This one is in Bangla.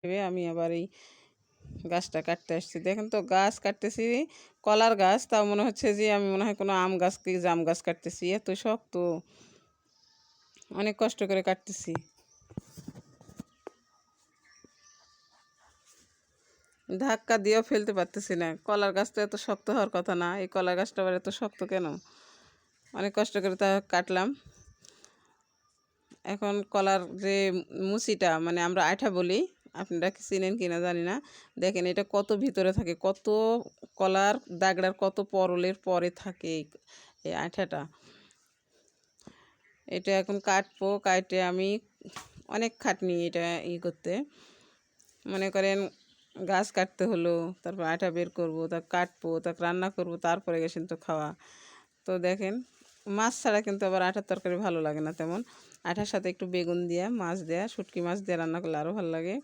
ভেবে আমি আবার এই গাছটা কাটতে আসছি। দেখেন তো গাছ কাটতেছি, কলার গাছ, তাও মনে হচ্ছে যে আমি মনে হয় কোনো আম গাছ কি জাম গাছ কাটতেছি, এত শক্ত, অনেক কষ্ট করে কাটতেছি। ধাক্কা দিয়েও ফেলতে পারতেছি না। কলার গাছ তো এত শক্ত হওয়ার কথা না, এই কলার গাছটা আবার এত শক্ত কেন? অনেক কষ্ট করে তা কাটলাম। এখন কলার যে মুচিটা, মানে আমরা আঠা বলি, আপনারা কি চিনেন কিনা জানি না। দেখেন এটা কত ভিতরে থাকে, কত কলার দাগড়ার কত পরলের পরে থাকে এই আঠাটা। এটা এখন কাটবো, কাটে আমি অনেক খাটনি এটা করতে। মনে করেন গাছ কাটতে হলো, তারপর আঠা বের করবো, তা কাটবো, তাকে রান্না করবো, তারপরে গেছেন তো খাওয়া। তো দেখেন মাছ ছাড়া কিন্তু আবার আঠার তরকারি ভালো লাগে না তেমন। আঠার সাথে একটু বেগুন দেওয়া, মাছ দেওয়া, শুটকি মাছ দিয়ে রান্না করলে আরও ভালো লাগে।